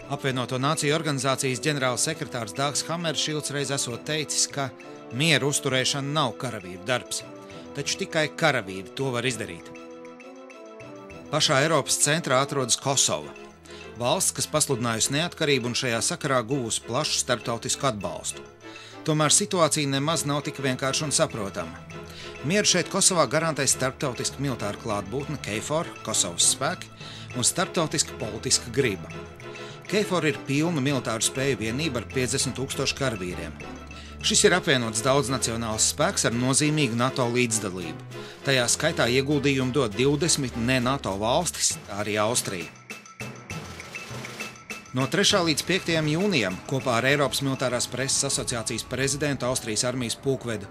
Apvienoto Nāciju organizācijas ģenerālsekretārs Dāgs Hammeršilds reiz esot teicis, ka miera uzturēšana nav karavīru darbs, taču tikai karavīri to var izdarīt. Pašā Eiropas centrā atrodas Kosova, valsts, kas pasludinājusi neatkarību un šajā sakarā guvusi plašu starptautisku atbalstu. Tomēr situācija nemaz nav tik vienkārša un saprotama. Mieru šeit Kosovā garantē starptautiska militāra klātbūtne KFOR, Kosovas spēki, un starptautiska politiska griba. KFOR ir pilna militāru spēju vienība ar 50 000 karavīriem. Šis ir apvienots daudznacionāls spēks ar nozīmīgu NATO līdzdalību. Tajā skaitā ieguldījumu dod 20 ne NATO valstis, arī Austrija. No 3. līdz 5. jūnijam kopā ar Eiropas militārās preses asociācijas prezidentu Austrijas armijas pulkvedu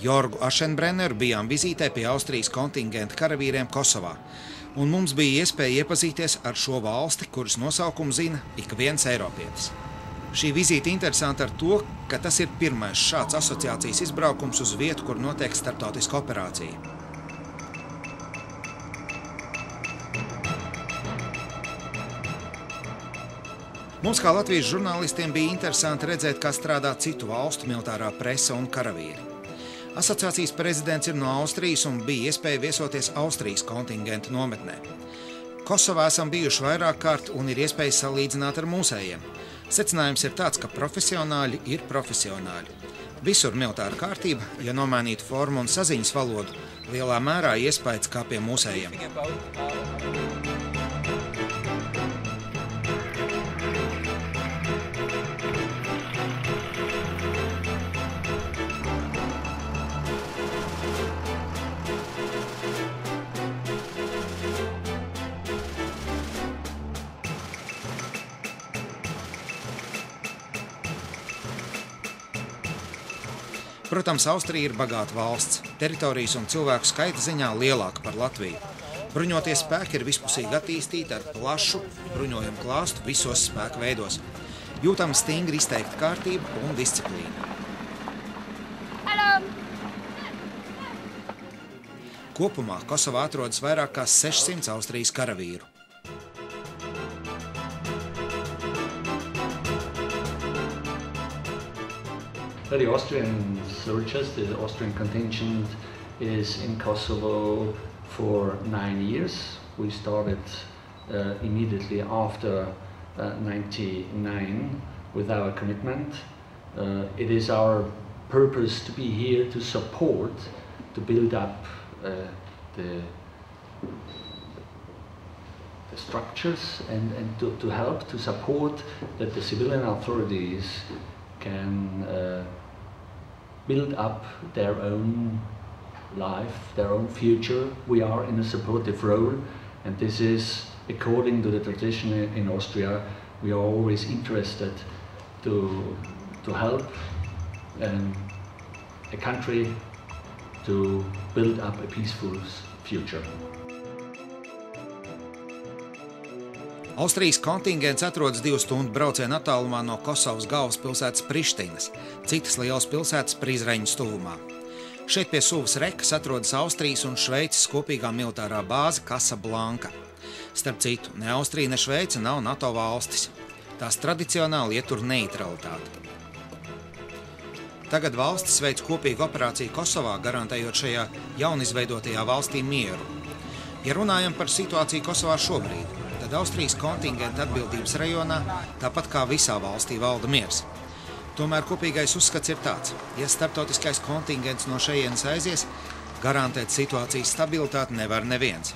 Jorgu Ašenbrenneru bijām vizītē pie Austrijas kontingenta karavīriem Kosovā, un mums bija iespēja iepazīties ar šo valsti, kuras nosaukumu zina ik viens eiropietis. Šī vizīte interesanta ar to, ka tas ir pirmais šāds asociācijas izbraukums uz vietu, kur notiek starptautiska operācija. Mums kā Latvijas žurnālistiem bija interesanti redzēt, kā strādā citu valstu militārā prese un karavīri. Asociācijas prezidents ir no Austrijas un bija iespēja viesoties Austrijas kontingenta nometnē. Kosovā esam bijuši vairāk kārt un ir iespēja salīdzināt ar mūsējiem. Secinājums ir tāds, ka profesionāļi ir profesionāļi. Visur militāra kārtība, ja nomainītu formu un saziņas valodu, lielā mērā iespējas kā pie mūsējiem. Protams, Austrija ir bagāta valsts, teritorijas un cilvēku skaita ziņā lielāka par Latviju. Bruņotie spēki ir vispusīgi attīstīti ar plašu bruņojumu klāstu visos spēku veidos. Jūtama stingri izteikta kārtība un disciplīna. Kopumā Kosovā atrodas vairāk kā 600 Austrijas karavīru. The Austrian soldiers, the Austrian contingent is in Kosovo for 9 years. We started immediately after 1999 with our commitment. It is our purpose to be here to support, to build up the structures and to help, to support that the civilian authorities can build up their own life, their own future. We are in a supportive role, and this is according to the tradition in Austria. We are always interested to help a country to build up a peaceful future. Austrijas kontingents atrodas 2 stundu brauciena attālumā no Kosovas galvaspilsētas Prištinas, citas lielas pilsētas Prizreņas tuvumā. Šeit pie Suvas rekas atrodas Austrijas un Šveices kopīgā militārā bāze Casablanca. Starp citu, ne Austrija, ne Šveice nav NATO valstis. Tās tradicionāli ietur neitralitāti. Tagad valstis veic kopīgu operāciju Kosovā, garantējot šajā jaunizveidotajā valstī mieru. Ja runājam par situāciju Kosovā šobrīd, tad Austrijas kontingenta atbildības rajonā, tāpat kā visā valstī, valda miers. Tomēr kopīgais uzskats ir tāds, ja starptautiskais kontingents no šejienes aizies, garantēt situācijas stabilitāti nevar neviens.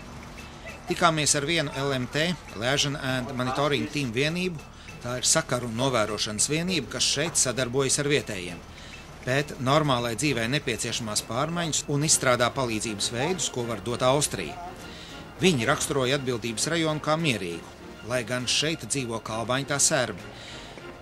Tikāmies ar vienu LMT, Liaison and Monitoring Team vienību, tā ir sakaru un novērošanas vienība, kas šeit sadarbojas ar vietējiem. Pēta normālai dzīvē nepieciešamās pārmaiņas un izstrādā palīdzības veidus, ko var dot Austrija. Viņi raksturoja atbildības rajonu kā mierīgu, lai gan šeit dzīvo kā albāņi tā serbi.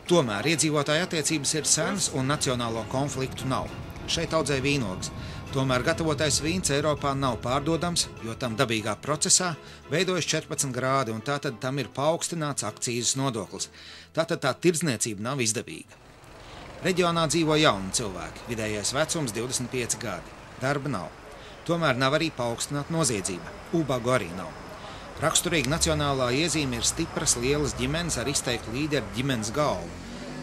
Tomēr iedzīvotāju attiecības ir senas un nacionālo konfliktu nav. Šeit audzē vīnogas. Tomēr gatavotais vīns Eiropā nav pārdodams, jo tam dabīgā procesā veidojas 14 grādi un tātad tam ir paaugstināts akcīzes nodoklis. Tātad tā tirdzniecība nav izdevīga. Reģionā dzīvo jauni cilvēki, vidējais vecums 25 gadi. Darba nav. Tomēr nav arī paaugstināta noziedzība. Ubagu arī nav. Raksturīga nacionālā iezīme ir stipras, lielas ģimenes ar izteiktu līderu ģimenes galvu,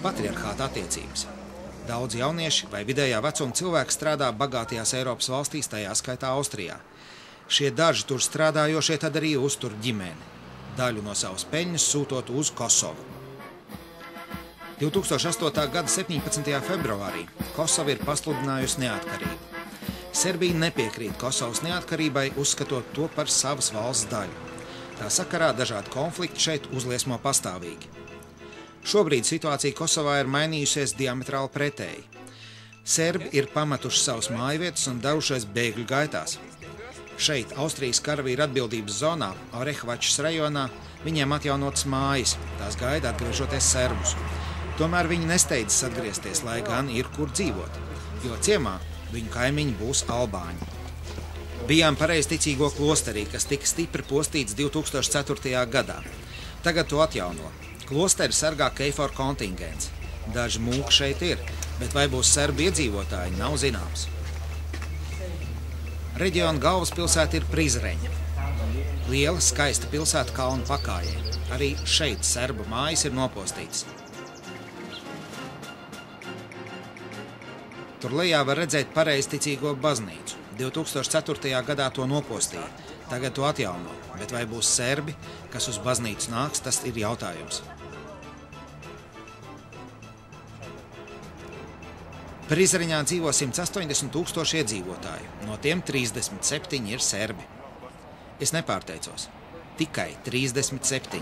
patriarchāta attiecības. Daudz jaunieši vai vidējā vecuma cilvēki strādā bagātajās Eiropas valstīs, tajā skaitā Austrijā. Šie daži tur strādājošie tad arī uztur ģimeni, daļu no savas peļņas sūtot uz Kosovu. 2008. gada 17. februārī Kosova ir pasludinājusi neatkarību. Serbija nepiekrīt Kosovas neatkarībai, uzskatot to par savas valsts daļu. Tā sakarā dažādi konflikti šeit uzliesmo pastāvīgi. Šobrīd situācija Kosovā ir mainījusies diametrāli pretēji. Serbi ir pametuši savus mājvietas un devušies bēgļu gaitās. Šeit, Austrijas karavīru atbildības zonā, Orehovačas rajonā, viņiem atjaunotas mājas, tās gaida atgriežoties serbus. Tomēr viņi nesteidzas atgriezties, lai gan ir kur dzīvot, jo ciemā viņu kaimiņi būs albāņi. Bijām pareizticīgo klosterī, kas tika stipri postīts 2004. gadā. Tagad to atjauno. Klosteri sargā KFOR kontingents. Daži mūki šeit ir, bet vai būs serbi iedzīvotāji, nav zināms. Reģiona galvaspilsēta ir Prizreņa. Liela, skaista pilsēta kalnu pakājē. Arī šeit serbu mājas ir nopostītas. Tur lejā var redzēt pareizticīgo baznīcu. 2004. gadā to nopostīja, tagad to atjauno, bet vai būs serbi, kas uz baznīcu nāks, tas ir jautājums. Prizreņā dzīvo 180 000 iedzīvotāju, no tiem 37 ir serbi. Es nepārteicos, tikai 37.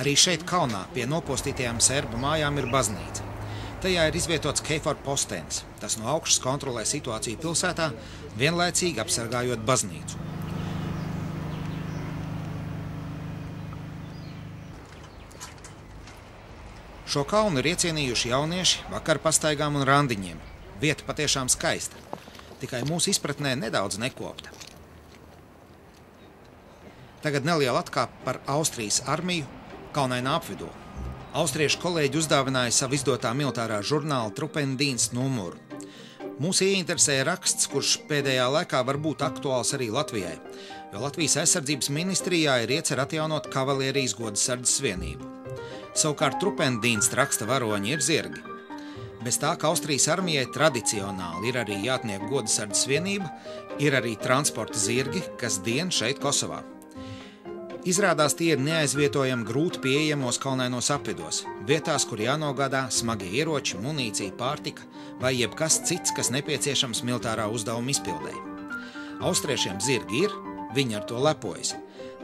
Arī šeit kalnā pie nopostītajām serbu mājām ir baznīca. Tajā ir izvietots KFOR postenis. Tas no augšas kontrolē situāciju pilsētā, vienlaicīgi apsargājot baznīcu. Šo kalnu ir iecienījuši jaunieši vakarpastaigām un randiņiem. Vieta patiešām skaista, tikai mūsu izpratnē nedaudz nekopta. Tagad neliela atkāpe par Austrijas armiju kalnainā apvidū. Austriešu kolēģi uzdāvināja savu izdotā militārā žurnāla Trupendienst numuru. Mūs ieinteresēja raksts, kurš pēdējā laikā var būt aktuāls arī Latvijai, jo Latvijas aizsardzības ministrijā ir iecer atjaunot kavalērijas godasardzes vienību. Savukārt Trupendienst raksta varoņi ir zirgi. Bez tā, ka Austrijas armijai tradicionāli ir arī jāatniek godasardzes vienība, ir arī transporta zirgi, kas dien šeit Kosovā. Izrādās tie ir neaizvietojami grūti pieejamos kalnainos apvidos, vietās, kur jānogādā smagie ieroči, munīcija, pārtika vai jebkas cits, kas nepieciešams militārā uzdevuma izpildēji. Austriešiem zirgi ir, viņi ar to lepojas.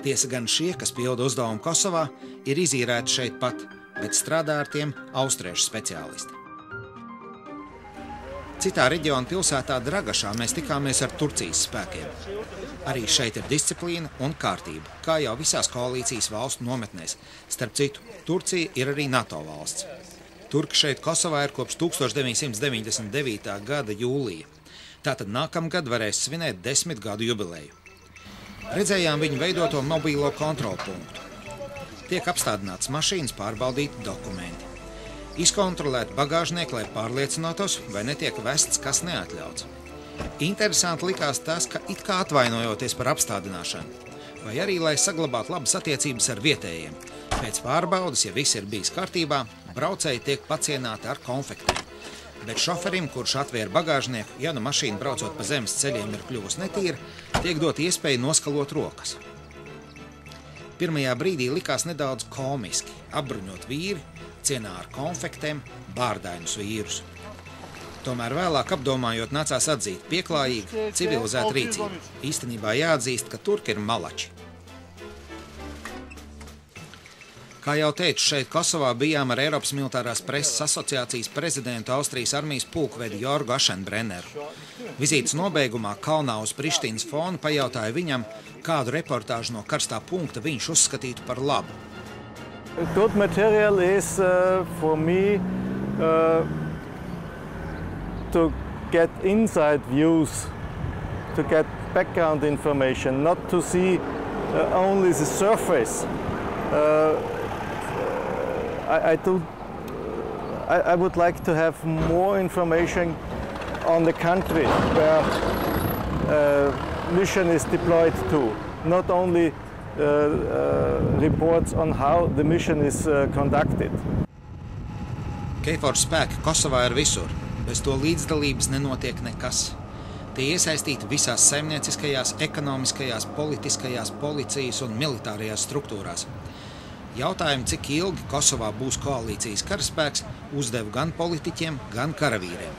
Tiesa gan šie, kas pilda uzdevumu Kosovā, ir izīrēti šeit pat, bet strādā ar tiem austriešu speciālisti. Citā reģiona pilsētā Dragašā mēs tikāmies ar Turcijas spēkiem. Arī šeit ir disciplīna un kārtība, kā jau visās koalīcijas valstu nometnēs. Starp citu, Turcija ir arī NATO valsts. Turki šeit Kosovā ir kopš 1999. gada jūlija. Tātad nākamgad varēs svinēt 10 gadu jubileju. Redzējām viņu veidoto mobīlo kontrolpunktu. Tiek apstādināts mašīnas, pārbaudīti dokumenti. Izkontrolēt bagāžnieku, lai pārliecinātos, vai netiek vests, kas neatļauts. Interesanti likās tas, ka it kā atvainojoties par apstādināšanu, vai arī, lai saglabātu labas attiecības ar vietējiem. Pēc pārbaudas, ja viss ir bijis kārtībā, braucēji tiek pacienāti ar konfektēm. Bet šoferim, kurš atvēra bagāžnieku, ja nu mašīna braucot pa zemes ceļiem ir kļuvusi netīra, tiek dot iespēju noskalot rokas. Pirmajā brīdī likās nedaudz komiski, apbruņot vīri, cienā ar konfektēm, bārdainus vīrus. Tomēr vēlāk apdomājot nācās atzīt pieklājīgu, civilizētu rīcību. Īstenībā jāatzīst, ka turki ir malači. Kā jau teicu, šeit Kosovā bijām ar Eiropas militārās preses asociācijas prezidentu Austrijas armijas pulkvedi Jorgu Ašenbrenneru. Vizītes nobeigumā kalnā uz Prištinas fonu pajautāja viņam, kādu reportāžu no karstā punkta viņš uzskatītu par labu. Good material is for me to get inside views, to get background information, not to see only the surface. I would like to have more information on the country where mission is deployed to, not only reports on how the mission is conducted. KFOR spēki Kosovā ir visur. Bez to līdzdalības nenotiek nekas. Tie iesaistīti visās saimnieciskajās, ekonomiskajās, politiskajās, policijas un militārajās struktūrās. Jautājumu, cik ilgi Kosovā būs koalīcijas karaspēks, uzdevu gan politiķiem, gan karavīriem.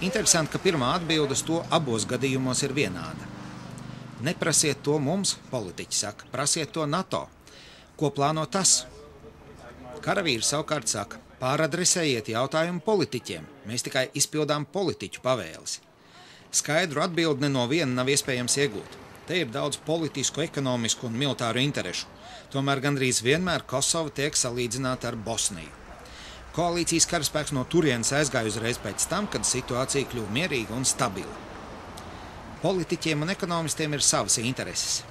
Interesanti, ka pirmā atbilde uz to abos gadījumos ir vienāda. Neprasiet to mums, politiķi saka, prasiet to NATO. Ko plāno tas? Karavīri savukārt saka, pāradresējiet jautājumu politiķiem, mēs tikai izpildām politiķu pavēles. Skaidru atbildi ne no viena nav iespējams iegūt. Te ir daudz politisku, ekonomisku un militāru interešu. Tomēr gandrīz vienmēr Kosova tiek salīdzināta ar Bosniju. Koalīcijas karaspēks no turienes aizgāja uzreiz pēc tam, kad situācija kļuva mierīga un stabila. Politiķiem un ekonomistiem ir savas intereses.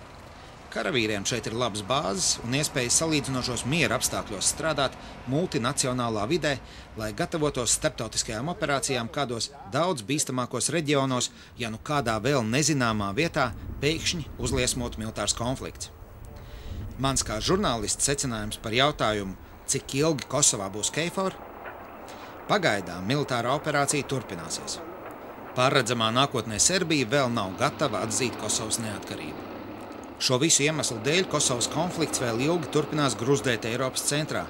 Karavīriem šeit ir labas bāzes un iespējas salīdzinošos miera apstākļos strādāt multinacionālā vidē, lai gatavotos starptautiskajām operācijām kādos daudz bīstamākos reģionos, ja nu kādā vēl nezināmā vietā pēkšņi uzliesmot militārs konflikts. Mans kā žurnālists secinājums par jautājumu, cik ilgi Kosovā būs KFOR? Pagaidām militārā operācija turpināsies. Paredzamā nākotnē Serbija vēl nav gatava atzīt Kosovas neatkarību. Šo visu iemeslu dēļ Kosovas konflikts vēl ilgi turpinās gruzdēt Eiropas centrā,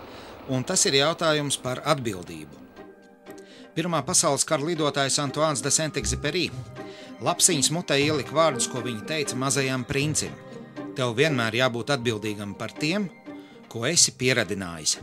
un tas ir jautājums par atbildību. Pirmā pasaules kara lidotājs Antoine de Saint-Exupéry lapsiņas mutē ielika vārdus, ko viņa teica mazajam princim. Tev vienmēr jābūt atbildīgam par tiem, ko esi pieradinājis.